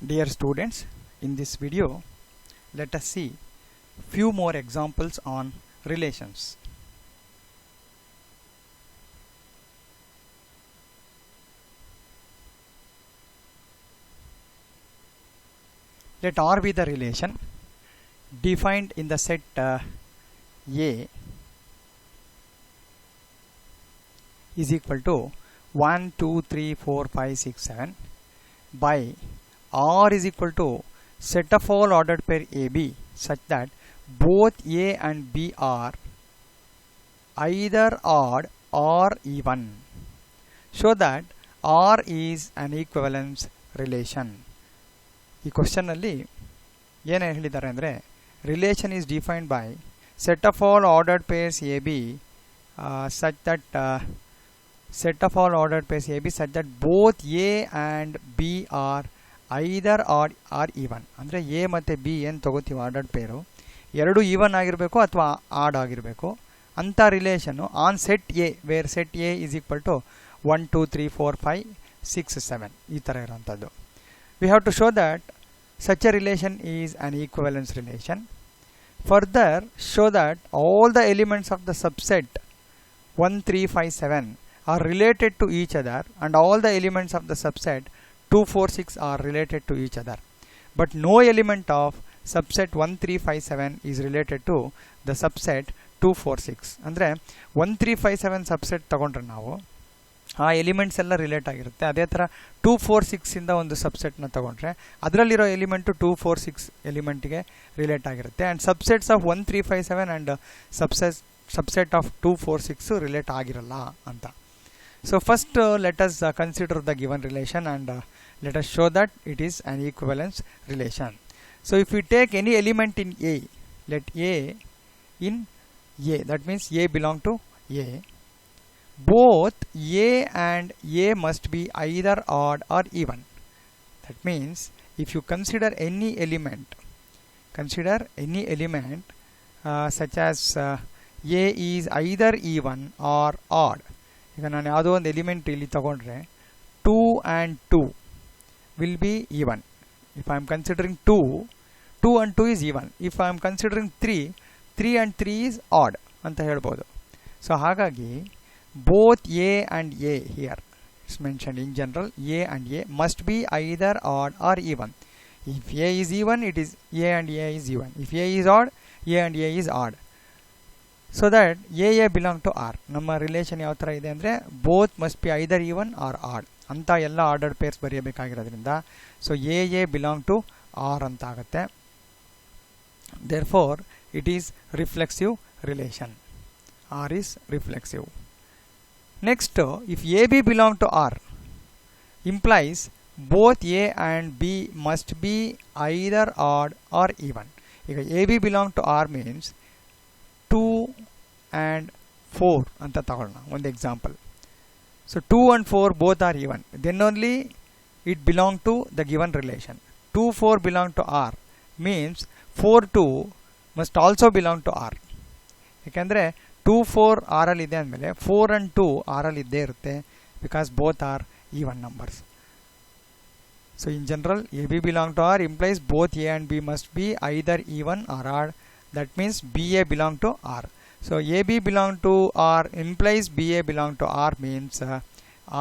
Dear students, in this video, let us see few more examples on relations. Let R be the relation defined in the set A is equal to 1, 2, 3, 4, 5, 6, 7 by R is equal to set of all ordered pair AB such that both A and B are either odd or even. Show that R is an equivalence relation. ಈ question ಅಲ್ಲಿ ಏನು ಹೇಳಿದ್ದಾರೆ ಅಂದರೆ relation is defined by set of all ordered pairs A B such that both A and B are either odd or even. ಅಂದರೆ A ಮತ್ತು B ಏನು ತಗೋತೀವಿ ordered ಪೇರು ಎರಡು ಈವನ್ ಆಗಿರಬೇಕು ಅಥವಾ ಆಡ್ ಆಗಿರಬೇಕು ಅಂಥ relation on set A where set A is equal to 1, 2, 3, 4, 5, 6, 7 ಈ ಥರ ಇರೋಂಥದ್ದು. We have to show that such a relation is an equivalence relation. Further, show that all the elements of the subset 1, 3, 5, 7 are related to each other and all the elements of the subset 2, 4, 6 are related to each other. But no element of subset 1, 3, 5, 7 is related to the subset 2, 4, 6. ಅಂದರೆ 1, 3, 5, 7 subset ತಗೊಂಡ್ರೆ ನಾವು ಆ elements ಎಲ್ಲ relate ಆಗಿರುತ್ತೆ. ಅದೇ ಥರ 2, 4, 6ಇಂದ ಒಂದು ಸಬ್ಸೆಟ್ನ ತಗೊಂಡ್ರೆ ಅದರಲ್ಲಿರೋ ಎಲಿಮೆಂಟು 2, 4, 6 ಎಲಿಮೆಂಟ್ಗೆ ರಿಲೇಟ್ ಆಗಿರುತ್ತೆ. And subsets of 1, 3, 5, 7 and subset of 2, 4, 6 relate ಆಗಿರಲ್ಲ ಅಂತ. So first let us consider the given relation and let us show that it is an equivalence relation. So if we take any element in A, let A in A, that means A belong to A. Both A and A must be either odd or even. That means if you consider any element such as A is either even or odd. ಈಗ ನಾನು ಯಾವುದೋ ಒಂದು element ಇಲ್ಲಿ ತಗೊಂಡ್ರೆ 2 and 2 will be even. If I am considering 2 and 2 is even. If I am considering 3 and 3 is odd ಅಂತ ಹೇಳ್ಬೋದು. So ಹಾಗಾಗಿ both A and A here it's mentioned in general A and A must be either odd or even. If A is even, it is A and A is even. If A is odd, A and A is odd. So that A belong to R. ನಮ್ಮ relation ಯಾವ ಥರ ಇದೆ ಅಂದರೆ both must be either even or odd ಅಂತ ಎಲ್ಲ ordered pairs ಬರೆಯಬೇಕಾಗಿರೋದ್ರಿಂದ so a belong to R ಅಂತ ಆಗುತ್ತೆ. Therefore it is reflexive relation. R is reflexive. Next if a b belong to R implies both A and B must be either odd or even. ಈಗ a b belong to R means 2 and 4 ಅಂತ ತಗೊಳ್ಳೋಣ ಒಂದು example. So 2 and 4 both are even. Then only it belong to the given relation. 2, 4 belong to R means 4, 2 must also belong to R. ಯಾಕೆಂದರೆ 2, 4 R ಅಲ್ಲಿ ಇದೆ ಅಂದಮೇಲೆ 4 and 2 R ಅಲ್ಲಿ ಇದ್ದೇ ಇರುತ್ತೆ because both are even numbers. So in general AB belong to R implies both A and B must be either even or odd. That means BA belong to R. So AB belong to R implies BA belong to R means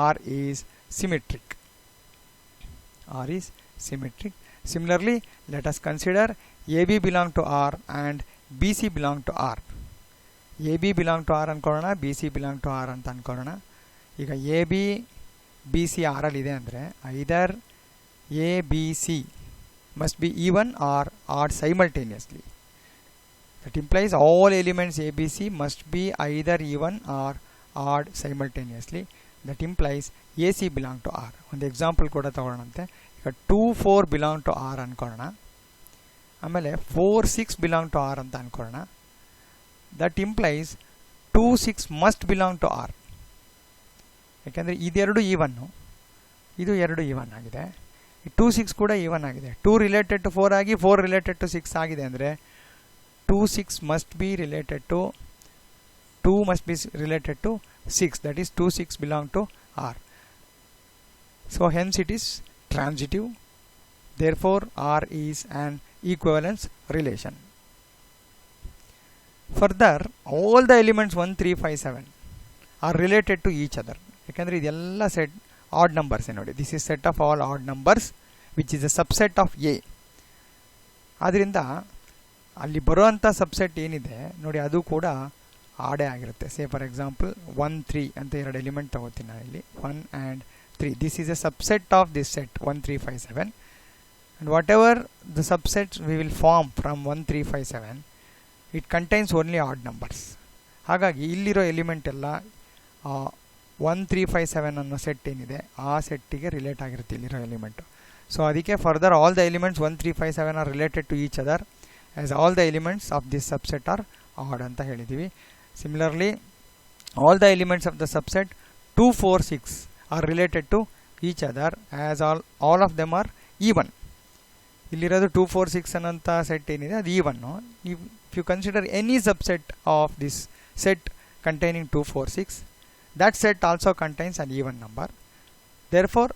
R is symmetric. R is symmetric. Similarly, let us consider AB belong to R and BC belong to R. AB belong to R ಅನ್ಕೊಳ್ಳೋಣ, BC belong to R ಅಂತ ಅನ್ಕೊಳ್ಳೋಣ. ಈಗ AB BC R ಅಲ್ಲಿ ಇದೆ ಅಂದರೆ either ABC must be even or odd simultaneously. That implies all elements ABC must be either even or odd simultaneously. That implies AC belong to R. ಒಂದು example ಕೂಡ ತಗೊಳ್ಳೋಣಂತೆ. ಈಗ 2, 4 belong to R ಅನ್ಕೊಳ್ಳೋಣ, ಆಮೇಲೆ 4, 6 belong to R ಅಂತ ಅನ್ಕೊಳ್ಳೋಣ. That implies 2, 6 must belong to R. ಯಾಕೆಂದರೆ ಇದೆರಡು ಈವನ್ನು, ಇದು ಎರಡು ಈವನ್ ಆಗಿದೆ. 2, 6 ಕೂಡ ಈವನ್ ಆಗಿದೆ. 2 ರಿಲೇಟೆಡ್ ಟು 4 ಆಗಿ 4 ರಿಲೇಟೆಡ್ ಟು 6 ಆಗಿದೆ ಅಂದರೆ 2, 6 must be related to 2 must be related to 6. That is 2, 6 belong to R. So hence it is transitive. Therefore R is an equivalence relation. Further, all the elements 1 3 5 7 are related to each other. ಯಾಕಂದರೆ ಇದೆಲ್ಲ set add numbers ನೋಡಿ. This is set of all odd numbers which is A subset of A. ಆದ್ದರಿಂದ ಅಲ್ಲಿ ಬರುವಂಥ subset ಏನಿದೆ ನೋಡಿ ಅದು ಕೂಡ ಆಡೇ ಆಗಿರುತ್ತೆ. ಸೇ ಫಾರ್ ಎಕ್ಸಾಂಪಲ್ 1 3 ಅಂತ ಎರಡು ಎಲಿಮೆಂಟ್ ತಗೋತೀನಿ ನಾನು ಇಲ್ಲಿ 1 and 3. This is A subset of this set 1 3 5 7 and whatever the subsets we will form from 1 3 5 7 it contains only odd numbers. ಹಾಗಾಗಿ ಇಲ್ಲಿರೋ ಎಲಿಮೆಂಟ್ ಎಲ್ಲ 1 3 5 7 ಅನ್ನೋ ಸೆಟ್ ಏನಿದೆ ಆ ಸೆಟ್ಟಿಗೆ ರಿಲೇಟ್ ಆಗಿರುತ್ತೆ ಇಲ್ಲಿರೋ ಎಲಿಮೆಂಟು. ಸೊ ಅದಕ್ಕೆ further all the elements 1 3 5 7 are related to each other as all the elements of this subset are odd ಅಂತ ಹೇಳಿದ್ದೀವಿ. Similarly all the elements of the subset 2 4 6 are related to each other as all of them are even. ಇಲ್ಲಿರೋದು 2 4 6 ಅನ್ನೋಂಥ set ಏನಿದೆ ಅದು even. If you consider any subset of this set containing 2 4 6, that set also contains an even number. Therefore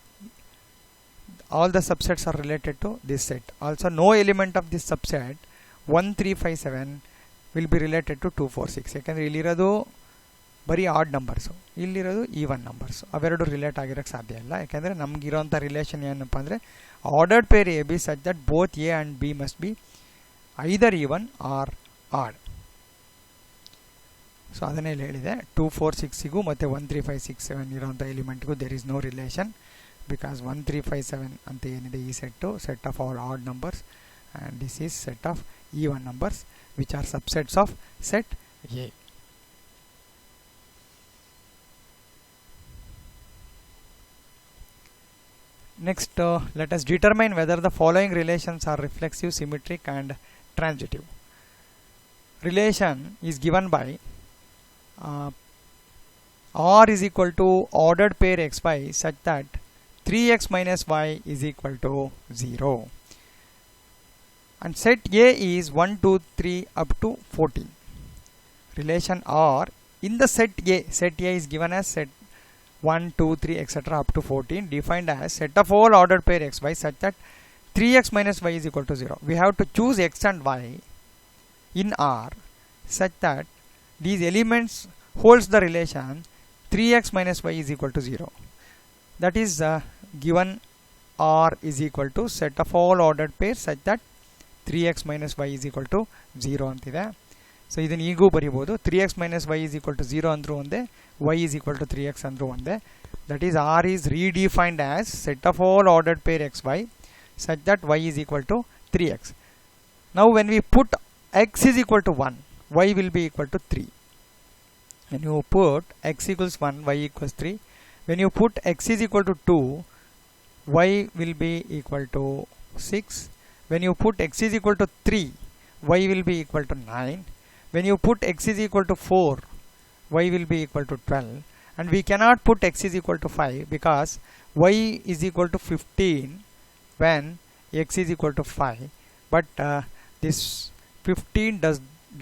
all the subsets are related to this set. Also no element of this subset 1 3 5 7 will be related to 2 4 6. ಯಾಕಂದರೆ ಇಲ್ಲಿರೋದು ಬರೀ odd numbers, ಇಲ್ಲಿರೋದು even numbers. ಅವೆರಡು relate ಆಗಿರೋಕ್ಕೆ ಸಾಧ್ಯ ಇಲ್ಲ. ಯಾಕೆಂದರೆ ನಮಗಿರೋಂಥ ರಿಲೇಷನ್ ಏನಪ್ಪ ಅಂದರೆ ordered pair A B such that both A and B must be either even or odd. So ಅದನ್ನೇ ಹೇಳಿದೆ 2 4 6ಗೂ ಮತ್ತು 1 3 5 6 7 ಇರೋಂಥ ಎಲಿಮೆಂಟ್ಗೂ there is no relation because 1 3 5 7 ಅಂತ ಏನಿದೆ ಈ set set of all odd numbers and this is set of even numbers which are subsets of set A. Next, let us determine whether the following relations are reflexive, symmetric and transitive. Relation is given by R is equal to ordered pair xy such that 3x minus y is equal to 0. And set A is 1 2 3 up to 14. Relation R in the set A is given as set 1 2 3 etc. up to 14 defined as set of all ordered pair xy such that 3x minus y is equal to 0. We have to choose x and y in R such that these elements holds the relation 3x minus y is equal to 0. That is given R is equal to set of all ordered pairs such that 3x minus y is equal to 0 ಅಂತಿದೆ. So ಇದನ್ನು ಈಗೂ ಬರಿಬೋದು. 3x minus y is equal to 0 ಅಂದರೂ ಒಂದೇ, y is equal to 3x ಅಂದರೂ ಒಂದೇ. That is R is redefined as set of all ordered pair xy such that y is equal to 3x. Now when we put x is equal to 1, y will be equal to 3. When you put x equals 1, y equals 3. When you put x is equal to 2, y will be equal to 6. When you put x is equal to 3, y will be equal to 9. When you put x is equal to 4, y will be equal to 12. And we cannot put x is equal to 5 because y is equal to 15 when x is equal to 5. But this 15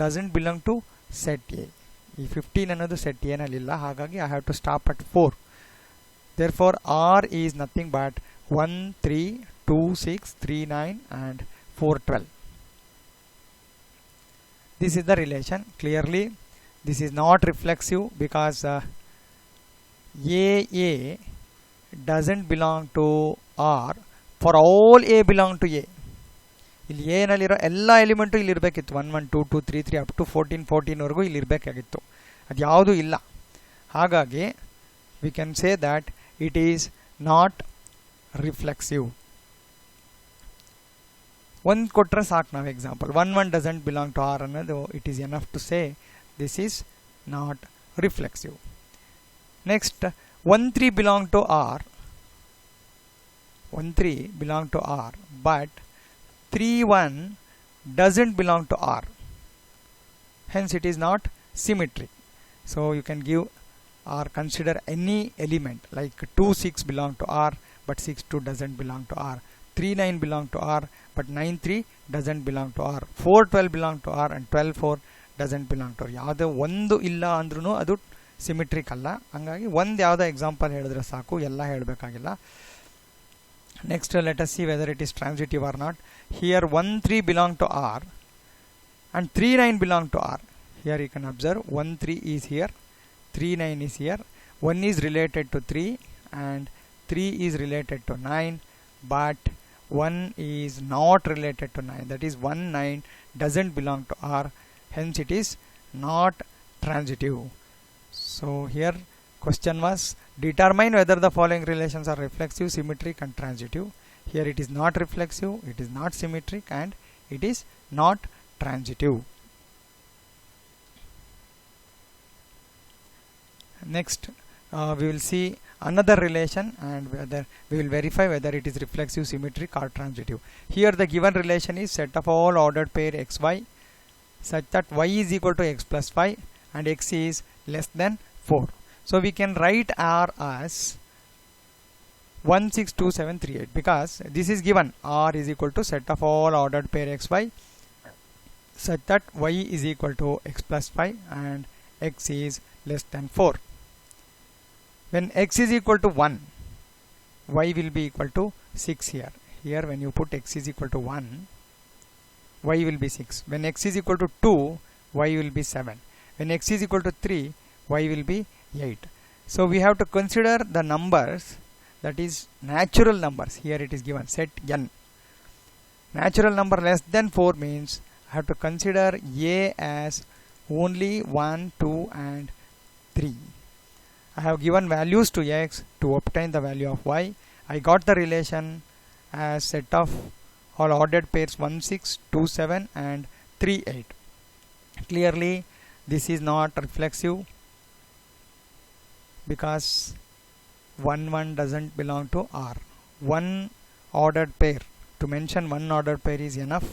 doesn't belong to set A. ಈ 15 ಅನ್ನೋದು set ಏನಲ್ಲಿಲ್ಲ, ಹಾಗಾಗಿ I have to stop at 4. Therefore R is nothing but 1 3 2 6 3 9 and 4 12. This is the relation. Clearly this is not reflexive because A doesn't belong to R for all A belong to A. ಇಲ್ಲಿ A ನಲ್ಲಿರೋ ಎಲ್ಲ element ಇಲ್ಲಿ ಇರಬೇಕಿತ್ತು. 1 1 2 2 3 3 up to 14 ಇಲ್ಲಿ ಇರಬೇಕಾಗಿತ್ತು. ಅದು ಯಾವುದೂ ಇಲ್ಲ. ಹಾಗಾಗಿ we can say that it is not reflexive. ಒಂದು ಕೊಟ್ಟರೆ ಸಾಕು ನಾವು example. 1 1 doesn't belong to R ಅನ್ನೋದು it is enough to say this is not reflexive. Next 1 3 belong to R. 1 3 belong to R but 3 1 doesn't belong to R. Hence it is not symmetric. So you can give or consider any element like 2 6 belong to R but 6 2 doesn't belong to R. 3 9 belong to R but 9 3 doesn't belong to R. 4 12 belong to R and 12 4 doesn't belong to R. ಯಾವುದೇ ಒಂದು ಇಲ್ಲ ಅಂದ್ರೂ ಅದು symmetric ಅಲ್ಲ. ಹಂಗಾಗಿ ಒಂದು ಯಾವುದೋ example ಹೇಳಿದ್ರೆ ಸಾಕು, ಎಲ್ಲ ಹೇಳಬೇಕಾಗಿಲ್ಲ. Next, let us see whether it is transitive or not. Here 1 3 belong to R and 3 9 belong to R. Here you can observe 1 3 is here, 3 9 is here. 1 is related to 3 and 3 is related to 9, but 1 is not related to 9. That is 1 9 doesn't belong to R, hence it is not transitive. So here question was determine whether the following relations are reflexive, symmetric and transitive. Here it is not reflexive, it is not symmetric and it is not transitive. Next we will see another relation and whether we will verify whether it is reflexive, symmetric or transitive. Here the given relation is set of all ordered pair xy such that y is equal to x plus 5 and x is less than 4. So we can write R as 1 6 2 7 3 8 because this is given. R is equal to set of all ordered pair xy such that y is equal to x plus 5 and x is less than 4. When x is equal to 1, y will be equal to 6 here. Here when you put x is equal to 1, y will be 6. When x is equal to 2, y will be 7. When x is equal to 3, y will be 8. So we have to consider the numbers, that is natural numbers. Here it is given set n. Natural number less than 4 means I have to consider a as only 1, 2 and 3. I have given values to x to obtain the value of y. I got the relation as set of all ordered pairs 1 6 2 7 and 3 8. Clearly this is not reflexive because 1 1 doesn't belong to R. One ordered pair, to mention one ordered pair is enough.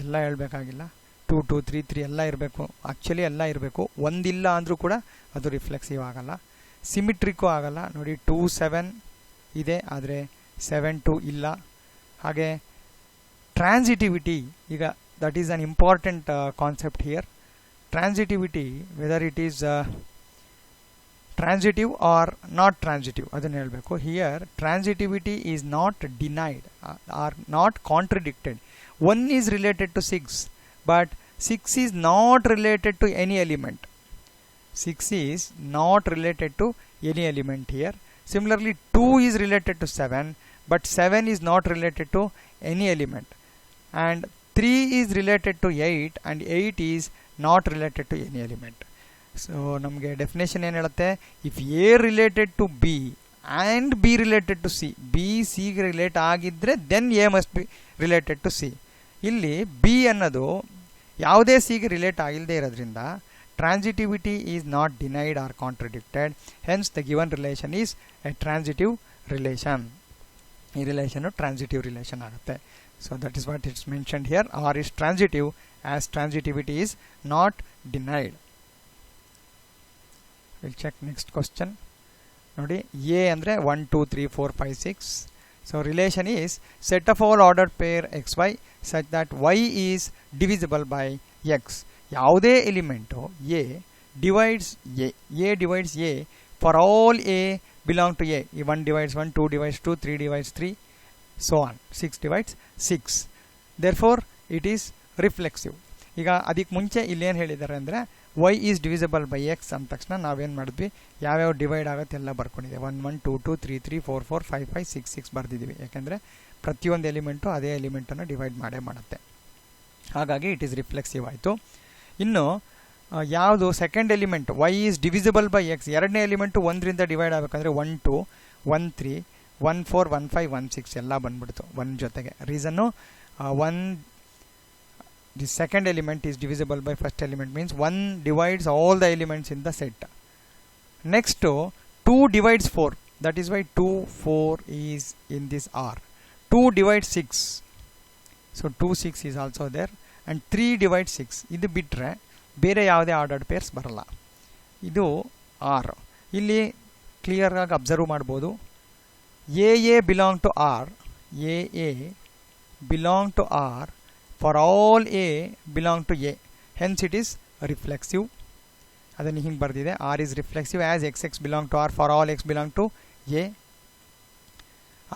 ಎಲ್ಲ ಹೇಳಬೇಕಾಗಿಲ್ಲ. 2 2 3 3 ಎಲ್ಲ ಇರಬೇಕು. Actually ಎಲ್ಲ ಇರಬೇಕು. ಒಂದಿಲ್ಲ ಅಂದರೂ ಕೂಡ ಅದು ರಿಫ್ಲೆಕ್ಸಿವ್ ಆಗಲ್ಲ, ಸಿಮಿಟ್ರಿಕ್ಕು ಆಗಲ್ಲ. ನೋಡಿ 2 7 ಇದೆ ಆದರೆ 7 2 ಇಲ್ಲ. ಹಾಗೆ ಟ್ರಾನ್ಸಿಟಿವಿಟಿ, ಈಗ that is an important concept here. Transitivity whether it is transitive or not transitive adunu helbeku. Here transitivity is not denied or not contradicted. 1 is related to 6 but 6 is not related to any element. 6 is not related to any element here. Similarly 2 is related to 7 but 7 is not related to any element, and 3 is related to 8 and 8 is not related to any element. So ನಮಗೆ definition ಏನು ಹೇಳುತ್ತೆ, if A related to B and B related to c, b ಸಿಗೆ relate ಆಗಿದ್ದರೆ then a must be related to c. ಇಲ್ಲಿ b ಅನ್ನೋದು ಯಾವುದೇ ಸಿಗೆ relate ಆಗಿಲ್ಲದೆ ಇರೋದ್ರಿಂದ transitivity is not denied or contradicted, hence the given relation is a transitive relation. ಈ relation transitive relation ಆಗುತ್ತೆ. So that is what it's mentioned here. R is transitive as transitivity is not denied. We'll check next question. ನೋಡಿ a ಅಂದರೆ 1 2 3 4 5 6. So relation is set of all ordered pair xy such that y is divisible by x. ಯಾವುದೇ element a divides a for all a belong to a. 1 divides 1, 2 divides 2, 3 divides 3, so on. 6 divides 6. Therefore it is reflexive. ಈಗ ಅದಕ್ಕೆ ಮುಂಚೆ ಇಲ್ಲೇನು ಹೇಳಿದ್ದಾರೆ ಅಂದರೆ y is divisible by x ಅಂದ ತಕ್ಷಣ ನಾವೇನು ಮಾಡಿದ್ವಿ, ಯಾವ್ಯಾವ ಡಿವೈಡ್ ಆಗುತ್ತೆ ಎಲ್ಲ ಬರ್ಕೊಂಡಿದೆ. 1 1 2 2 3 3 4 4 5 5 6 6 ಬರ್ದಿದ್ದೀವಿ. ಯಾಕೆಂದರೆ ಪ್ರತಿಯೊಂದು ಎಲಿಮೆಂಟು ಅದೇ ಎಲಿಮೆಂಟನ್ನು ಡಿವೈಡ್ ಮಾಡೇ ಮಾಡುತ್ತೆ. ಹಾಗಾಗಿ ಇಟ್ ಈಸ್ ರಿಫ್ಲೆಕ್ಸಿವ್ ಆಯಿತು. ಇನ್ನು ಯಾವುದು second element y is divisible by x, ಎರಡನೇ ಎಲಿಮೆಂಟು 1ರಿಂದ ಡಿವೈಡ್ ಆಗಬೇಕಂದ್ರೆ 1 2 1 3 1 4 1 5 1 6 ಎಲ್ಲ ಬಂದ್ಬಿಡ್ತು 1 ಜೊತೆಗೆ. Reason the second element is divisible by first element means 1 divides all the elements in the set. Next 2 divides 4, that is why 2 4 is in this R. 2 divides 6, so 2 6 is also there, and 3 divides 6. ಇದು ಬಿಟ್ಟರೆ ಬೇರೆ ಯಾವುದೇ ordered pairs ಬರಲ್ಲ. ಇದು R. ಇಲ್ಲಿ clear ಆಗಿ observe ಮಾಡ್ಬೋದು. A belong to R, A belong to R for all a belong to a, hence it is reflexive. ಅದನ್ನು ಹಿಂಗೆ ಬರ್ದಿದೆ, r is reflexive as xx belong to r for all x belong to a.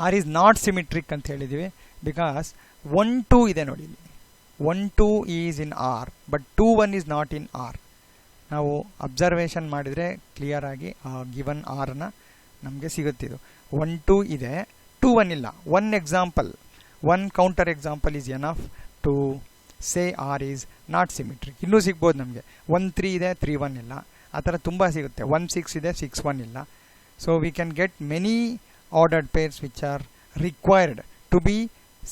R is not symmetric ಅಂತ ಹೇಳಿದ್ದೀವಿ because 1 2 ಇದೆ ನೋಡಿ ಇಲ್ಲಿ 1 2 is in R but 2 1 is not in R. ನಾವು observation ಮಾಡಿದರೆ ಕ್ಲಿಯರ್ ಆಗಿ ಆ ಗಿವನ್ ಆರ್ನ ನಮಗೆ ಸಿಗುತ್ತಿದ್ದು 1 2 ಇದೆ 2 1 ಇಲ್ಲ. One example one counter example is enough to say R is not symmetric. ಇನ್ನೂ ಸಿಗ್ಬೋದು ನಮಗೆ 1 3 ಇದೆ 3 1 ಇಲ್ಲ, ಆ ಥರ ತುಂಬ ಸಿಗುತ್ತೆ. 1 6 ಇದೆ 6 1 ಇಲ್ಲ. So we can get many ordered pairs which are required to be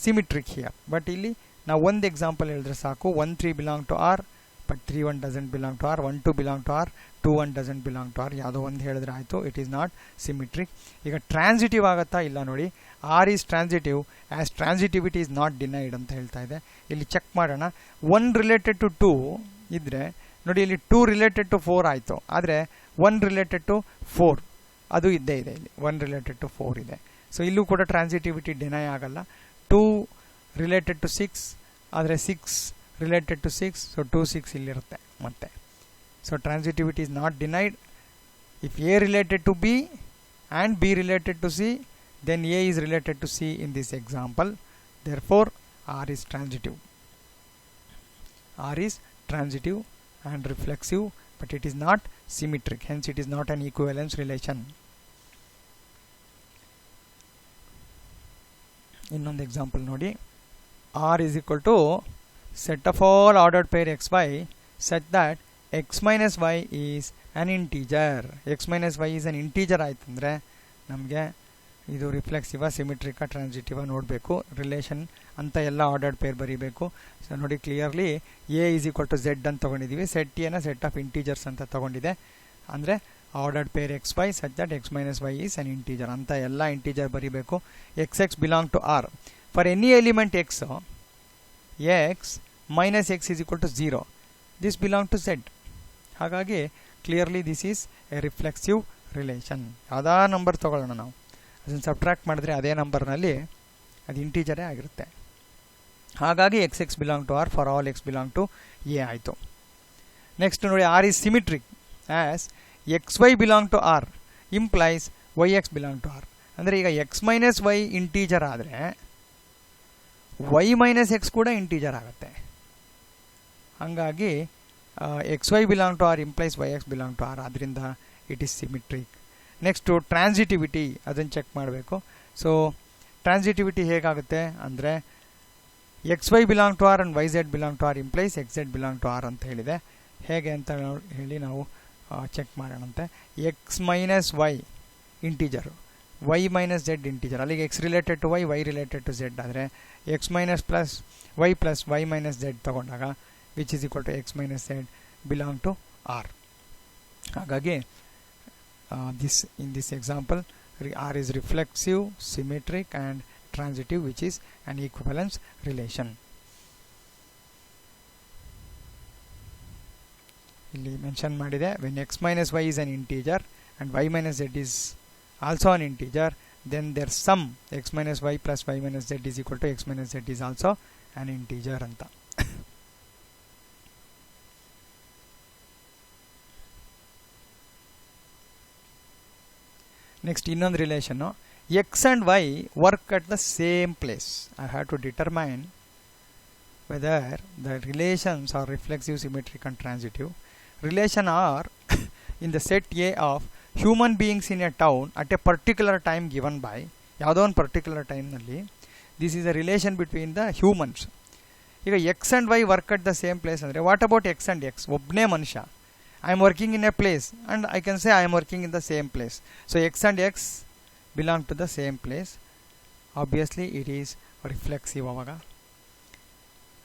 symmetric here. But ಇಲ್ಲಿ ನಾವು ಒಂದು ಎಕ್ಸಾಂಪಲ್ ಹೇಳಿದ್ರೆ ಸಾಕು. 1 3 belong to R but 3 1 doesn't belong to R, 1 2 belong to R 2 1 doesn't belong to R. ಯಾವುದೋ ಒಂದು ಹೇಳಿದ್ರೆ ಆಯಿತು, it is not symmetric. ಈಗ ಟ್ರಾನ್ಸಿಟಿವ್ ಆಗುತ್ತಾ ಇಲ್ಲ ನೋಡಿ. R is transitive as transitivity is not denied ಅಂತ ಹೇಳ್ತಾ ಇದೆ. ಇಲ್ಲಿ ಚೆಕ್ ಮಾಡೋಣ. 1 ರಿಲೇಟೆಡ್ ಟು 2 ಇದ್ದರೆ ನೋಡಿ ಇಲ್ಲಿ 2 ರಿಲೇಟೆಡ್ ಟು 4 ಆಯಿತು, ಆದರೆ 1 ರಿಲೇಟೆಡ್ ಟು 4 ಅದು ಇದ್ದೇ ಇದೆ. ಇಲ್ಲಿ 1 ರಿಲೇಟೆಡ್ ಟು 4 ಇದೆ. ಸೊ ಇಲ್ಲೂ ಕೂಡ ಟ್ರಾನ್ಸಿಟಿವಿಟಿ ಡಿನೈ ಆಗಲ್ಲ. 2 ರಿಲೇಟೆಡ್ ಟು 6 ಆದರೆ 6 ರಿಲೇಟೆಡ್ ಟು 6, ಸೊ 2 6 ಇಲ್ಲಿರುತ್ತೆ ಮತ್ತೆ. So transitivity is not denied. If A related to B and B related to C, then A is related to C in this example. Therefore, R is transitive. R is transitive and reflexive, but it is not symmetric. Hence, it is not an equivalence relation. ಇನ್ನೊಂದು example ನೋಡಿ. R is equal to set of all ordered pair xy such that x minus y is an integer. x minus y is an integer ಆಯ್ತಂದ್ರೆ ನಮಗೆ ಇದು reflexive ಸಿಮಿಟ್ರಿಕ ಟ್ರಾನ್ಸಿಟಿವ ನೋಡಬೇಕು. Relation ಅಂತ ಎಲ್ಲ ordered pair ಬರೀಬೇಕು. So ನೋಡಿ clearly A is equal to Z ಅಂತ ತೊಗೊಂಡಿದ್ದೀವಿ. ಸೆಟ್ ಎನ ಸೆಟ್ ಆಫ್ ಇಂಟೀಜರ್ಸ್ ಅಂತ ತೊಗೊಂಡಿದೆ. ಅಂದರೆ ordered pair X Y such that x minus y is an integer ಅಂತ ಎಲ್ಲ ಇಂಟೀಜರ್ ಬರೀಬೇಕು. X x belong to R. For any element x minus x is equal to 0. This belong to Z. ಹಾಗಾಗಿ clearly this is a reflexive relation. ಯಾವುದಾ number ತೊಗೊಳ್ಳೋಣ ನಾವು, ಅದನ್ನು subtract ಮಾಡಿದ್ರೆ ಅದೇ ನಂಬರ್ನಲ್ಲಿ ಅದು ಇಂಟೀಜರೇ ಆಗಿರುತ್ತೆ. ಹಾಗಾಗಿ x x belong to R for all x belong to A ಆಯಿತು. ನೆಕ್ಸ್ಟ್ ನೋಡಿ, R is symmetric as x y belong to R implies y x belong to R. ಅಂದರೆ ಈಗ ಎಕ್ಸ್ ಮೈನಸ್ ವೈ ಇಂಟೀಜರ್ ಆದರೆ y minus x ಕೂಡ integer ಆಗುತ್ತೆ. ಹಾಗಾಗಿ x y belong to R implies y x belong to R. ಆದ್ದರಿಂದ it is symmetric. Next transitivity, ಅದನ್ನು check ಮಾಡಬೇಕು. So transitivity ಹೇಗಾಗುತ್ತೆ ಅಂದರೆ x y belong to R and y z belong to R implies x z belong to R ಅಂತ ಹೇಳಿದೆ. ಹೇಗೆ ಅಂತ ಹೇಳಿ ನಾವು ಚೆಕ್ ಮಾಡೋಣಂತೆ. X minus y integer, y minus z integer. ಅಲ್ಲಿಗೆ x related to y, y related to z ಆದರೆ x minus plus y minus z ತೊಗೊಂಡಾಗ which is equal to x minus z belong to R. ಹಾಗಾಗಿ in this example R is reflexive, symmetric and transitive, which is an equivalence relation. ಇಲ್ಲಿ mention ಮಾಡಿದೆ, when x minus y is an integer and y minus z is also an integer, then their sum x minus y plus y minus z is equal to x minus z is also an integer ಅಂತ. Next ಇನ್ನೊಂದು relation, x and y work at the same place. I have to determine whether the relations are reflexive, symmetric and transitive. Relation R in the set A of human beings in a town at a particular time given by, ಯಾವುದೋ ಒಂದು particular ಟೈಮ್ನಲ್ಲಿ this is a relation between the humans. ಈಗ x and y work at the same place ಅಂದರೆ what about x and X? ಒಬ್ಬನೇ ಮನುಷ್ಯ, I am working in a place and I can say I am working in the same place. So x and x belong to the same place. Obviously it is reflexive avaga.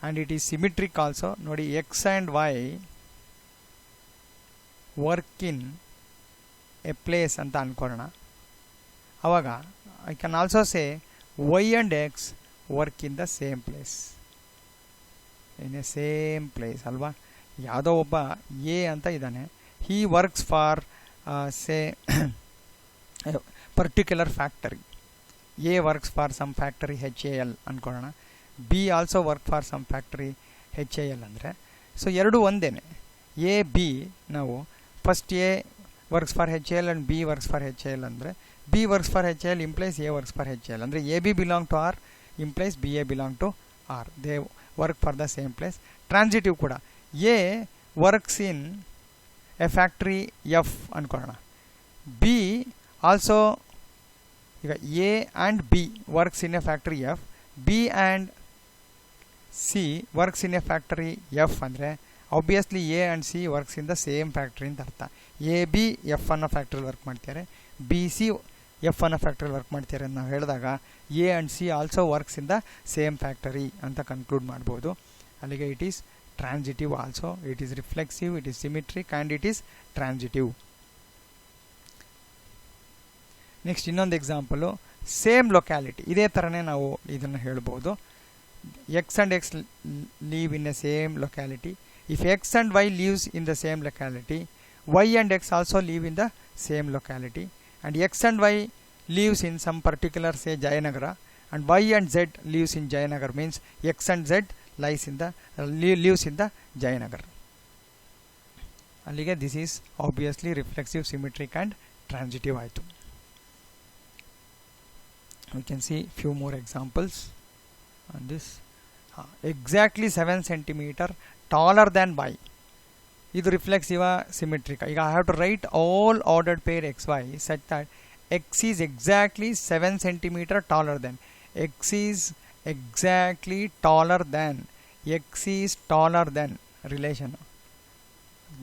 And it is symmetric also. Nodi x and y work in a place anta ankorana. Avaga I can also say y and x work in the same place. In a same place alva. ಯಾವುದೋ ಒಬ್ಬ a ಅಂತ ಇದ್ದಾನೆ, he works for say particular factory. A works for some factory HAL ಅಂದ್ಕೊಳ್ಳೋಣ. B also work for some factory HAL ಅಂದರೆ, so ಎರಡೂ ಒಂದೇನೆ. A b ನಾವು first a works for HAL and b works for HAL ಅಂದರೆ B works for HL implies A works for HL. ಅಂದರೆ AB belong to R implies BA belong to R. They work for the same place. Transitive ಕೂಡ A works in a factory F ಅನ್ಕೊಳ್ಳೋಣ. B also ಈಗ A and B works in a factory F. B and C works in a factory F ಅಂದರೆ obviously A and C works in the same factory ಅಂತ ಅರ್ಥ. A B F ಅನ್ನೋ ಫ್ಯಾಕ್ಟ್ರಿಯಲ್ಲಿ work ಮಾಡ್ತಾರೆ, B C F ಅನ್ನೋ ಫ್ಯಾಕ್ಟ್ರಿಯಲ್ಲಿ work ಮಾಡ್ತಾರೆ ಅಂತ ನಾವು ಹೇಳಿದಾಗ A and C also works in the same factory ಅಂತ ಕನ್ಕ್ಲೂಡ್ ಮಾಡ್ಬೋದು. ಅಲ್ಲಿಗೆ it is transitive also, it is reflexive, it is symmetric and it is transitive. Next ಇನ್ನೊಂದು ಎಕ್ಸಾಂಪಲು, ಸೇಮ್ ಲೊಕ್ಯಾಲಿಟಿ. ಇದೇ ಥರನೇ ನಾವು ಇದನ್ನು ಹೇಳ್ಬೋದು. X and X live in a same locality. If X and Y lives in the same locality, Y and X also live in the same locality. And X and Y lives in some particular, say, Jayanagara, and Y and Z lives in Jayanagara, means X and Z lives in the lives in the Jayanagara. Allige this is obviously reflexive, symmetric and transitive aitu. We can see few more examples on this. Exactly 7 centimeter taller than Y. ಇದು reflexive symmetric. ಈಗ I have to write all ordered pair X Y such that X is exactly 7 centimeter taller than. X is exactly taller than, X is taller than relation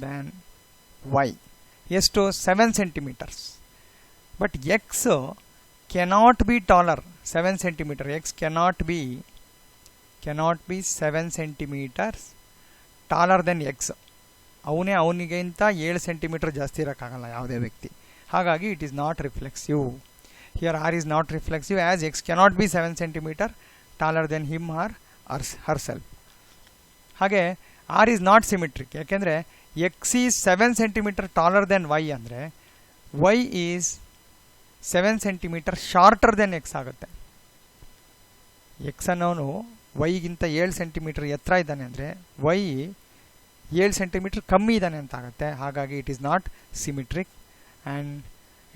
than Y. ಎಷ್ಟು? 7 centimeters. But X cannot be taller 7 centimeter. X cannot be 7 centimeters taller than X. ಅವನಿಗಿಂತ 7 centimeter ಜಾಸ್ತಿ ಇರೋಕ್ಕಾಗಲ್ಲ ಯಾವುದೇ ವ್ಯಕ್ತಿ. ಹಾಗಾಗಿ it is not reflexive. Here R is not reflexive as X cannot be 7 centimeter taller than him or herself. ಹಾಗೆ R is not symmetric, ಯಾಕೆಂದರೆ x is 7 centimeter taller than y ಅಂದರೆ y is 7 centimeter shorter than x ಆಗುತ್ತೆ. X ಅನ್ನೋನು ವೈಗಿಂತ 7 centimeter ಎತ್ತರ ಇದ್ದಾನೆ ಅಂದರೆ Y 7 centimeter ಕಮ್ಮಿ ಇದ್ದಾನೆ ಅಂತ ಆಗುತ್ತೆ. ಹಾಗಾಗಿ it is not symmetric and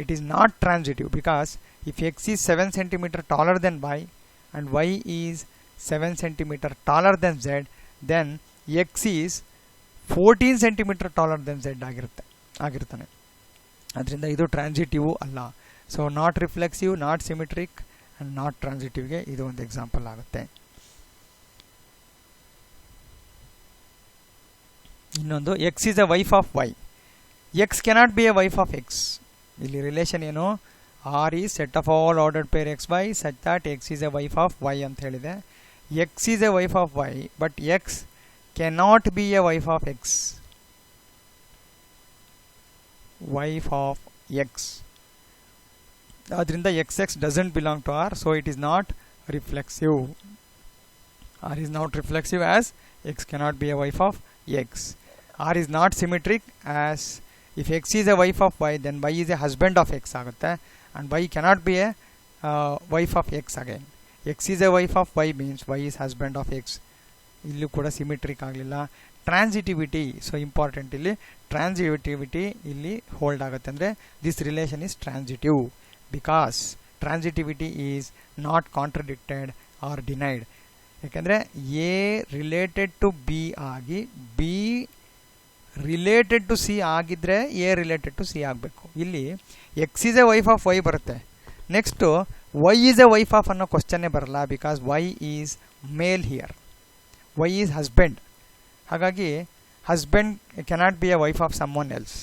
it is not transitive, because if X is 7 centimeter taller than y and y is 7 centimeter taller than z, then x is 14 centimeter taller than z ಆಗಿರ್ತಾನೆ. ಅದರಿಂದ ಇದು transitive ಅಲ್ಲ. So not reflexive, not symmetric and not ಟ್ರಾನ್ಸಿಟಿವ್ಗೆ ಇದು ಒಂದು example ಆಗುತ್ತೆ. ಇನ್ನೊಂದು, x is a wife of Y. X cannot be a wife of X. ಇಲ್ಲಿ ರಿಲೇಷನ್ ಏನು? R is set of all ordered pair X Y such that X is a wife of y ಅಂತ ಹೇಳಿದೆ. X is a wife of y but X cannot be a wife of x. Wife of x. ಅದರಿಂದ x x doesn't belong to R, so it is not reflexive. R is not reflexive as x cannot be a wife of x. R is not symmetric as if x is a wife of y then y is a husband of x ಆಗುತ್ತೆ, and y cannot be a wife of x again. x is a wife of y means y is husband of x. ಇಲ್ಲೂ ಕೂಡ symmetric ಆಗಲಿಲ್ಲ. Transitivity, so important ಇಲ್ಲಿ transitivity ಇಲ್ಲಿ hold ಆಗುತ್ತೆ. ಅಂದರೆ this relation is transitive because transitivity is not contradicted or denied. ಯಾಕೆಂದರೆ a related to b ಆಗಿ b related to c ಆಗಿದ್ದರೆ ಎ ರಿಲೇಟೆಡ್ ಟು ಸಿ ಆಗಬೇಕು. ಇಲ್ಲಿ x is a wife of y ಬರುತ್ತೆ. Next y is a wife of ಅನ್ನೋ ಕ್ವಶನ್ನೇ ಬರಲ್ಲ, because y is male here, y is husband. ಹಾಗಾಗಿ husband cannot be a wife of someone else.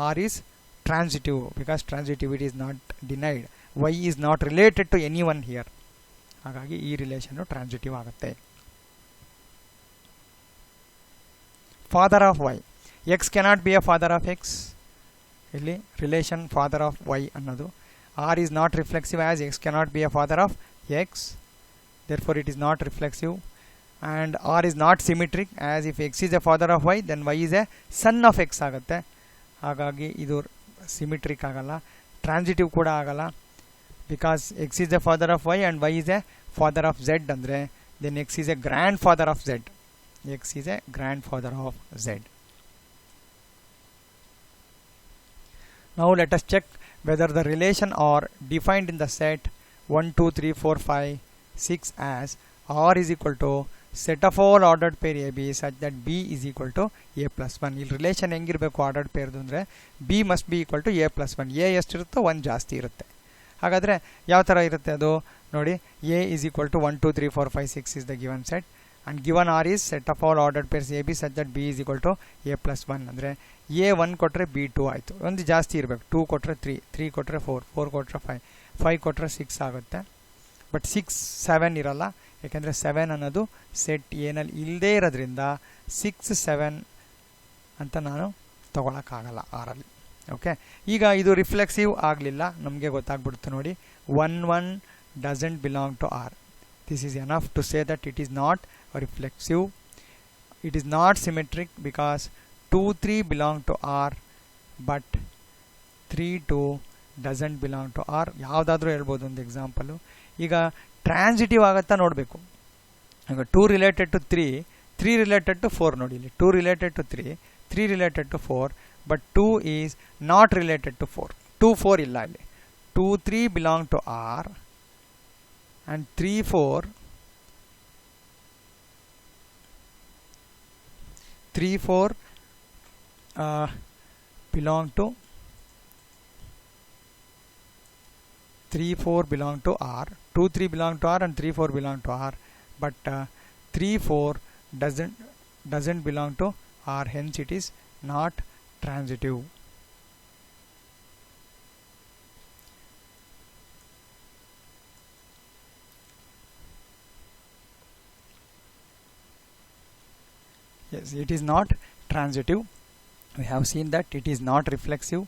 R is transitive because transitivity is not denied. Y is not related to anyone here. ಹಾಗಾಗಿ ಈ relation transitive ಆಗುತ್ತೆ. Father of Y, X cannot be a father of X. ಇಲ್ಲಿ relation father of Y ಅನ್ನೋದು. R is not reflexive as X cannot be a father of X, therefore it is not reflexive. And R is not symmetric as if X is a father of y then y is a son of x ಆಗುತ್ತೆ. ಹಾಗಾಗಿ ಇದು symmetric ಆಗಲ್ಲ, transitive ಕೂಡ ಆಗಲ್ಲ. Because x is a father of y and y is a father of z ಅಂದರೆ then x is a grandfather of z. X is a grandfather of z. Now let us check whether the relation R defined in the set 1, 2, 3, 4, 5, 6 as R is equal to set of all ordered pair AB such that B is equal to A plus 1. ಇಲ್ಲಿ relation ಹೆಂಗಿರಬೇಕು ordered ಪೇರ್ದು ಅಂದರೆ B must be equal to A plus 1. A ಎಷ್ಟಿರುತ್ತೋ 1 ಜಾಸ್ತಿ ಇರುತ್ತೆ. ಹಾಗಾದರೆ ಯಾವ ಥರ ಇರುತ್ತೆ ಅದು ನೋಡಿ, A is equal to 1, 2, 3, 4, 5, 6 is the given set and given R is set of all ordered pairs AB such that B is equal to A plus 1. ಅಂದರೆ A 1 ಕೊಟ್ಟರೆ B 2 ಆಯಿತು. ಒಂದು ಜಾಸ್ತಿ ಇರಬೇಕು. 2 ಕೊಟ್ಟರೆ 3, 3 ಕೊಟ್ಟರೆ 4, 4 ಕೊಟ್ಟರೆ 5, 5 ಕೊಟ್ಟರೆ 6 ಆಗುತ್ತೆ. ಬಟ್ 6, 7 ಇರಲ್ಲ, ಯಾಕೆಂದರೆ 7 ಅನ್ನೋದು ಸೆಟ್ ಏನಲ್ಲಿ ಇಲ್ಲದೇ ಇರೋದ್ರಿಂದ 6, 7 ಅಂತ ನಾನು ತೊಗೊಳಕ್ಕಾಗಲ್ಲ ಆರಲ್ಲಿ. ಓಕೆ, ಈಗ ಇದು ರಿಫ್ಲೆಕ್ಸಿವ್ ಆಗಲಿಲ್ಲ, ನಮಗೆ ಗೊತ್ತಾಗ್ಬಿಡ್ತು ನೋಡಿ. 1, 1 doesn't belong to R. This is enough to say that it is not reflexive. It is not symmetric because 2, 3 belong to R but 3, 2 doesn't belong to R. ಯಾವುದಾದ್ರೂ ಹೇಳ್ಬೋದು ಒಂದು ಎಕ್ಸಾಂಪಲು. ಈಗ ಟ್ರಾನ್ಸಿಟಿವ್ ಆಗುತ್ತಾ ನೋಡಬೇಕು. ಈಗ 2 ರಿಲೇಟೆಡ್ ಟು 3, 3 ರಿಲೇಟೆಡ್ ಟು 4 ನೋಡಿ. ಇಲ್ಲಿ 2 related to 3, 3 related to 4 ಬಟ್ 2 ಈಸ್ ನಾಟ್ ರಿಲೇಟೆಡ್ ಟು 4. 2, 4 ಇಲ್ಲ ಇಲ್ಲಿ. 2, 3 belong to R and 3, 4 belong to 3, 4 belong to R. 2, 3 belong to R and 3, 4 belong to R, but 3, 4 doesn't belong to R. Hence, it is not transitive. Yes, it is not transitive. We have seen that it is not reflexive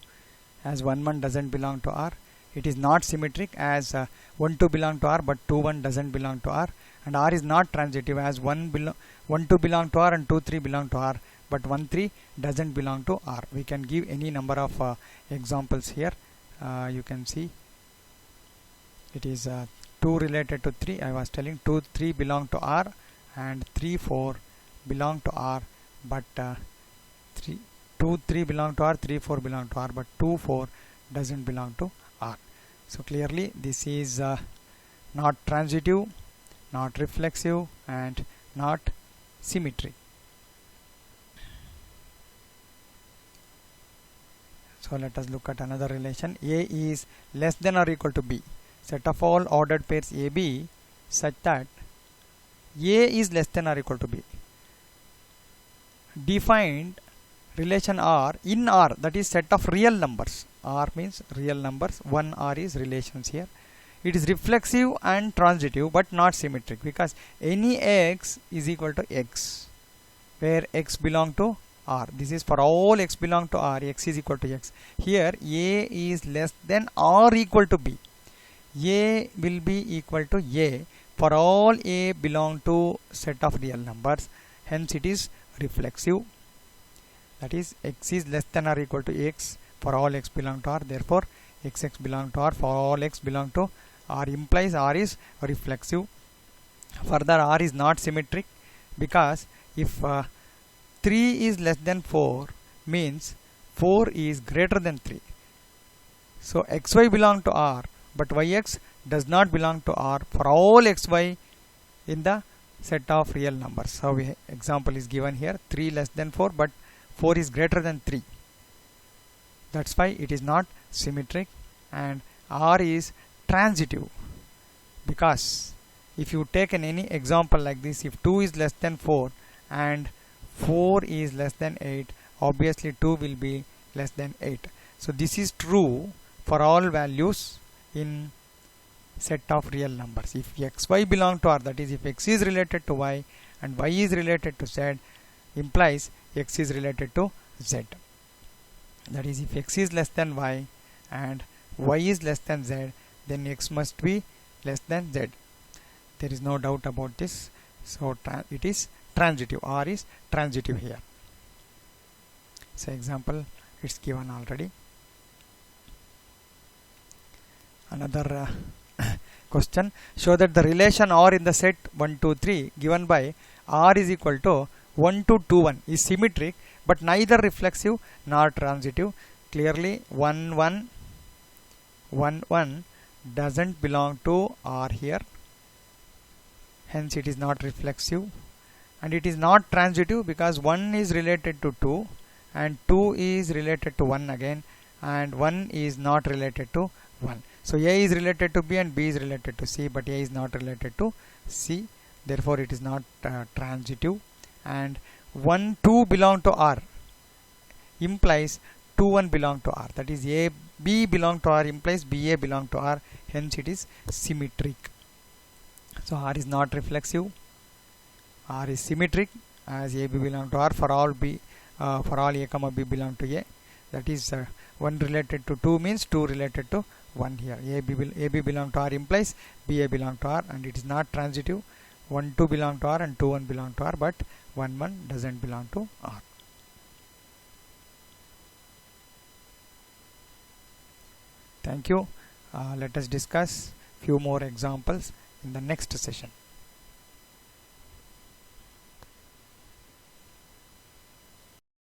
as 1, 1 doesn't belong to R. It is not symmetric as 1, 2 belong to R but 2, 1 doesn't belong to R. And R is not transitive as 1, 2 belong to R and 2, 3 belong to R but 1, 3 doesn't belong to R. We can give any number of examples here. You can see it is 2 related to 3. I was telling 2, 3 belong to R and 3, 4 belong to R but 2, 3 belong to R, 3, 4 belong to R but 2, 4 doesn't belong to R. So clearly this is not transitive, not reflexive and not symmetric. So let us look at another relation. A is less than or equal to B. Set of all ordered pairs AB such that A is less than or equal to B. Defined relation R in R, that is set of real numbers. R means real numbers. 1 R is relations here. It is reflexive and transitive but not symmetric because any x is equal to x where x belong to R. This is for all x belong to R, x is equal to x. Here A is less than or equal to B. A will be equal to A for all A belong to set of real numbers. Hence it is reflexive. That is x is less than or equal to x for all x belong to R. Therefore x belong to R for all x belong to R implies R is reflexive. Further, R is not symmetric because if 3 is less than 4 means 4 is greater than 3. So xy belong to R but yx does not belong to R for all xy in the set of real numbers. So example is given here, 3 less than 4 but 4 is greater than 3. That's why it is not symmetric and R is transitive because if you take any example like this, if 2 is less than 4 and 4 is less than 8, obviously 2 will be less than 8. So this is true for all values in set of real numbers. If xy belong to R, that is if x is related to y and y is related to z, implies x is related to z. That is if x is less than y and y is less than z, then x must be less than z. There is no doubt about this. So it is transitive. R is transitive here. So example it's given already. Another question. Show that the relation R in the set 1, 2, 3 given by R is equal to 1, 2, 2, 1 is symmetric but neither reflexive nor transitive. Clearly 1, 1 1 1 doesn't belong to R here, hence it is not reflexive, and it is not transitive because 1 is related to 2 and 2 is related to 1 again, and 1 is not related to 1. So A is related to B and B is related to C, but A is not related to C, therefore it is not transitive. And 1 2 belong to R implies 2 1 belong to R, that is A B belong to R implies B A belong to R, hence it is symmetric. So R is not reflexive, R is symmetric, as A B belong to R for all B, for all A comma B belong to A, that is 1 related to 2 means 2 related to 1 here. A B belong to R implies B A belong to R, and it is not transitive. 1 2 belong to R and 2 1 belong to R, but 1 1 doesn't belong to R. Thank you. Let us discuss few more examples in the next session.